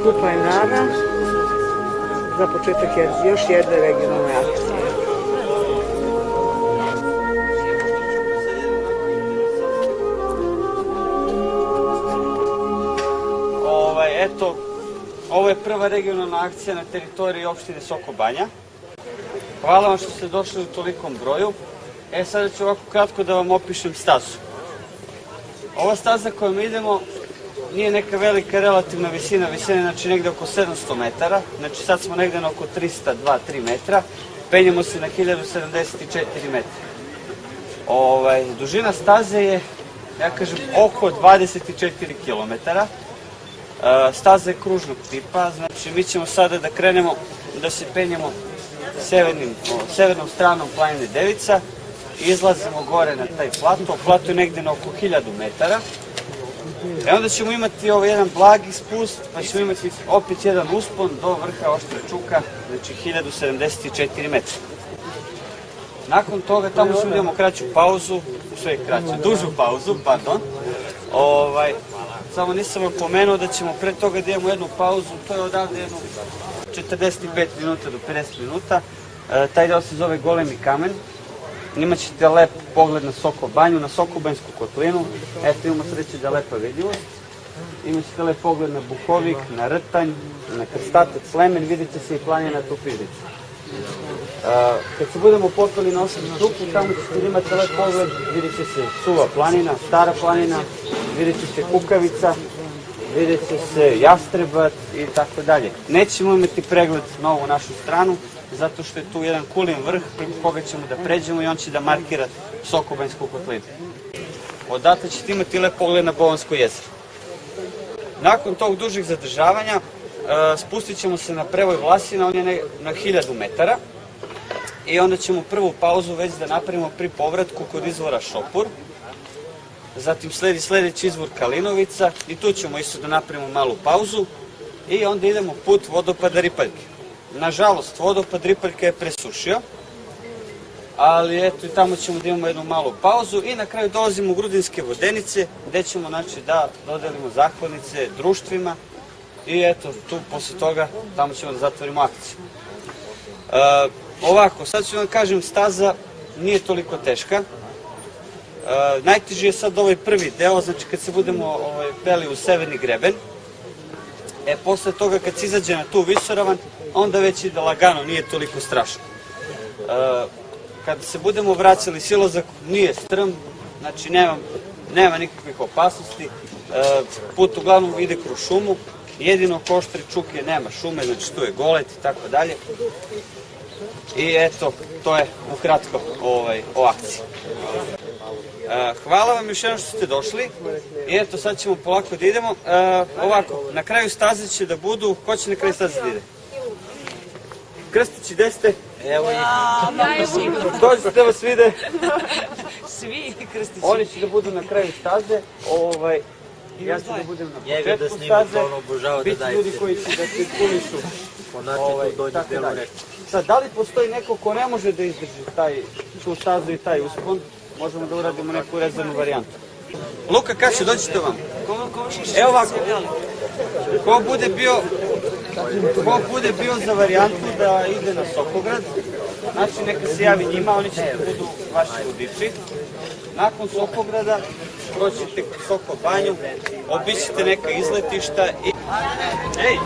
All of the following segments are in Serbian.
Kupajnara. Za početak je još jedna regionalna akcija. Eto, ovo je prva regionalna akcija na teritoriji opštine Soko Banja. Hvala vam što ste došli u tolikom broju. Sada ću ovako kratko da vam opišem stazu. Ova staza kojom idemo nije neka velika relativna visina, visina je znači negde oko 700 metara, znači sad smo negde na oko 302-3 metra, penjemo se na 1074 metra. Dužina staze je, ja kažem, oko 24 kilometara. Staza je kružnog tipa, znači mi ćemo sada da krenemo da se penjemo severnom stranom planine Devica, izlazimo gore na taj plato, plato je negde na oko 1000 metara. Onda ćemo imati jedan blagi spust, pa ćemo imati opet jedan uspon do vrha Oštra Čuka, znači 1074 metra. Nakon toga tamo ćemo da imamo kraću pauzu, sve kraću, dužu pauzu, pardon. Samo nisam vam pomenuo da ćemo pre toga da imamo jednu pauzu, to je odavde jedno 45 minuta do 50 minuta. Taj deo se zove Golemi kamen. Imat ćete lep pogled na Soko Banju, na Sokobanjsku kotlinu. Eto, imamo sreće da je lepa vidljivost. Imat ćete lep pogled na Bukovik, na Rtanj, na Krstatac, Slemen, vidjet će se i planina Tupidica. Kad se budemo popeli na Oštu Čuku, tamo ćete imati lep pogled, vidjet će se Suva planina, Stara planina, vidjet će se Kukavica, vidjet će se Jastrebac i tako dalje. Nećemo imati pregled na ovu našu stranu, zato što je tu jedan kulin vrh preko koga ćemo da pređemo i on će da markira Sokobanjsku kotlinu. Odatle ćete imati lep pogled na Bovansko jezero. Nakon tog dužeg zadržavanja spustit ćemo se na Prevoj Vlasina, on je na 1000 metara. I onda ćemo prvu pauzu već da napravimo pri povratku kod izvora Šopur. Zatim sledi sledeći izvor Kalinovica i tu ćemo isto da napravimo malu pauzu. I onda idemo put vodopada Ripaljke. Nažalost, vodopad Ripaljka je presušio, ali eto i tamo ćemo da imamo jednu malu pauzu i na kraju dolazimo u Grudinske vodenice gde ćemo da dodelimo zahvalnice društvima i eto tu posle toga tamo ćemo da zatvorimo akciju. Ovako, sad ću vam kažem, staza nije toliko teška. Najteži je sad ovaj prvi deo, znači kad se budemo peli u severni greben. Posle toga kad se izađe na tu visoravan, onda već ide lagano, nije toliko strašno. Kada se budemo vraćali, silazak nije strm, znači nema nikakvih opasnosti. Put uglavnom ide kroz šumu, jedino oko Oštre Čuke nema šume, znači tu je golet i tako dalje. I eto, to je ukratko o akciji. Hvala vam još jednom što ste došli i eto sad ćemo polako da idemo. Ovako, na kraju staze će da budu, ko će na kraju staze da ide? Krstići, gde ste? Evo ih. Dođite da vas vide. Svi krstići. Oni će da budu na kraju staze. Ja ću da budem na početku staze. Biće ljudi koji će da se kulišu. Sad, da li postoji neko ko ne može da izdrži tu stazu i taj uspon? Možemo da uradimo neku rezervnu varijantu. Luka, Kaša, dođite vam. Evo ovako, ko bude bio za varijantu da ide na Sokograd, znači neka se javi njima, oni će da budu vaši vodiči. Nakon Sokograda proćete kod Soko Banju, obićete neka izletišta i... Ej!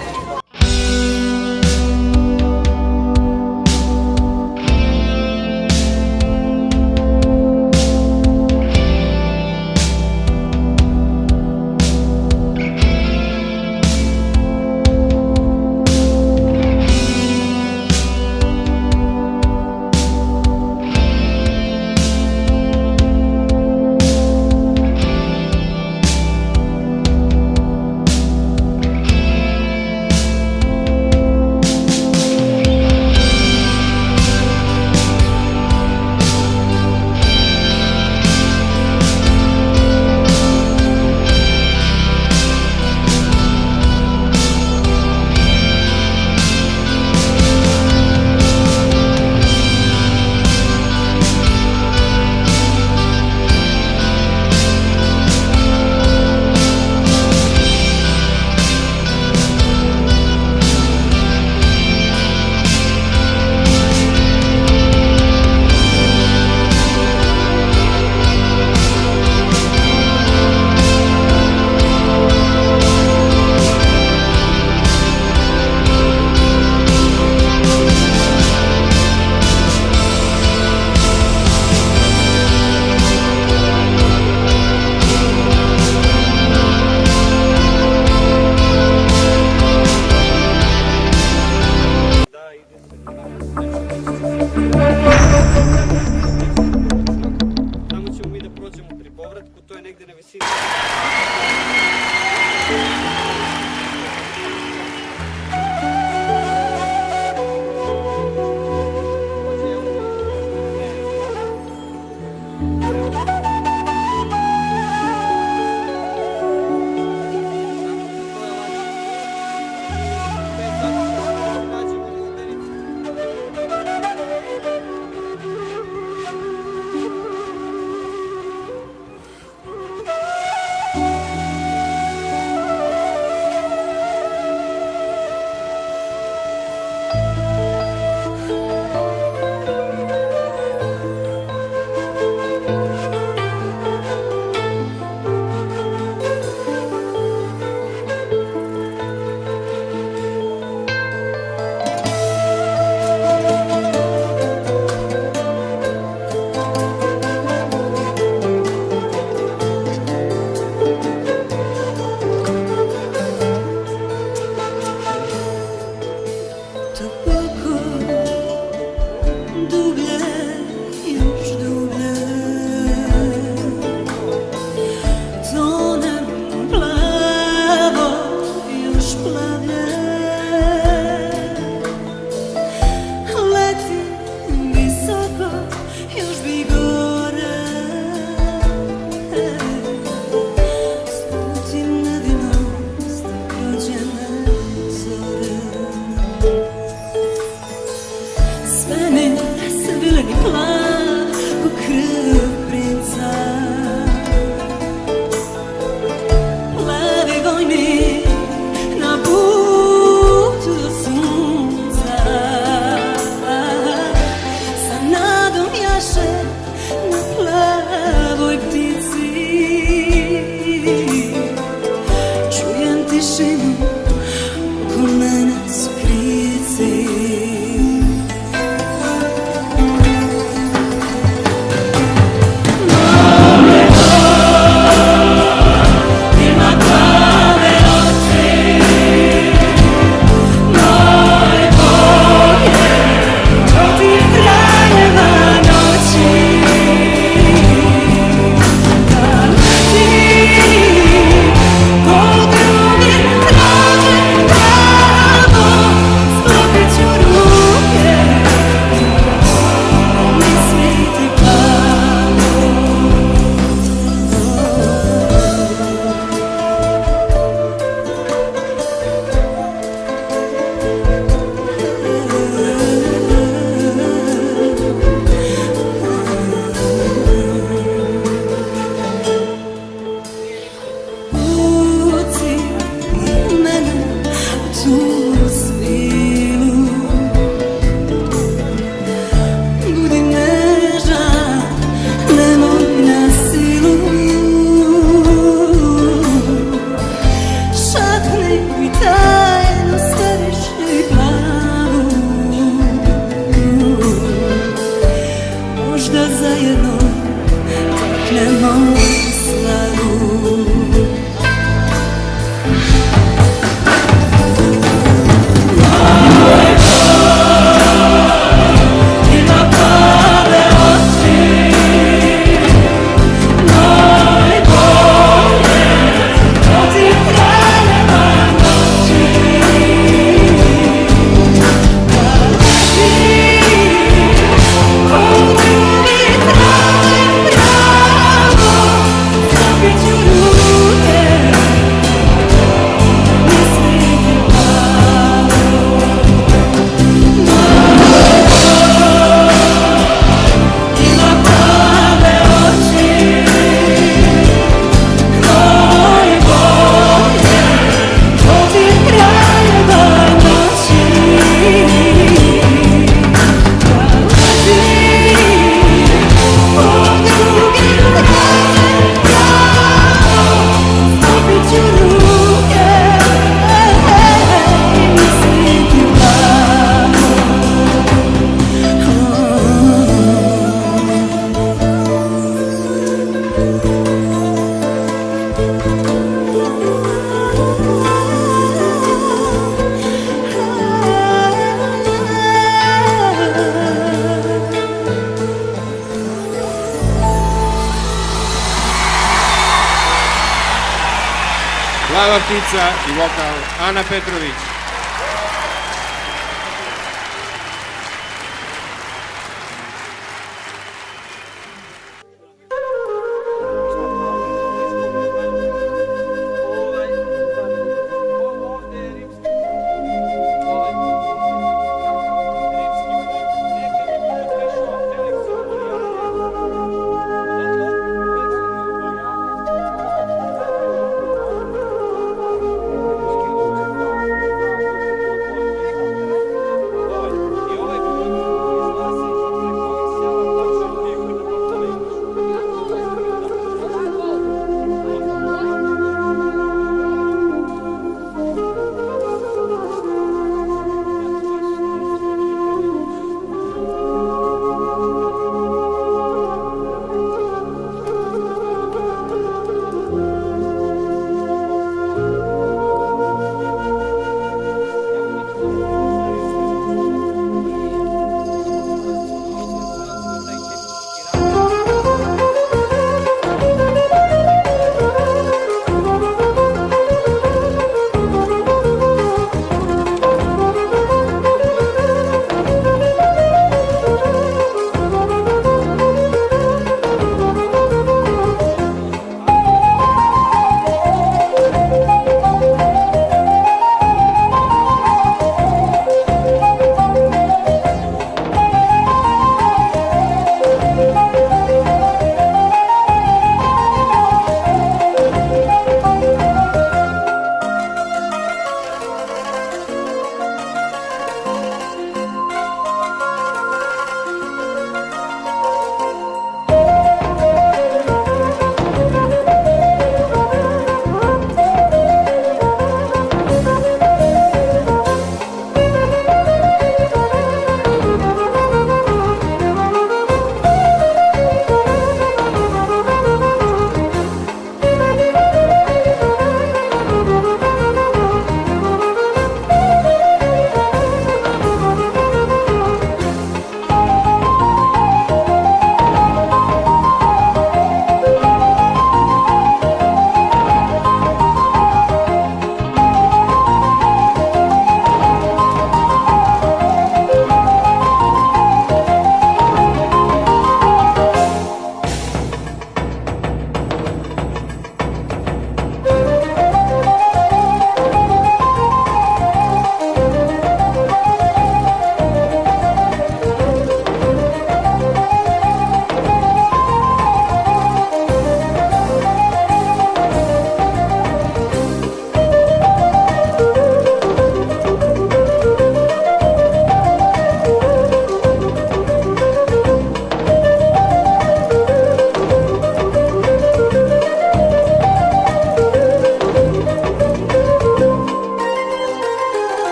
Ptica i vokal Ana Petrović.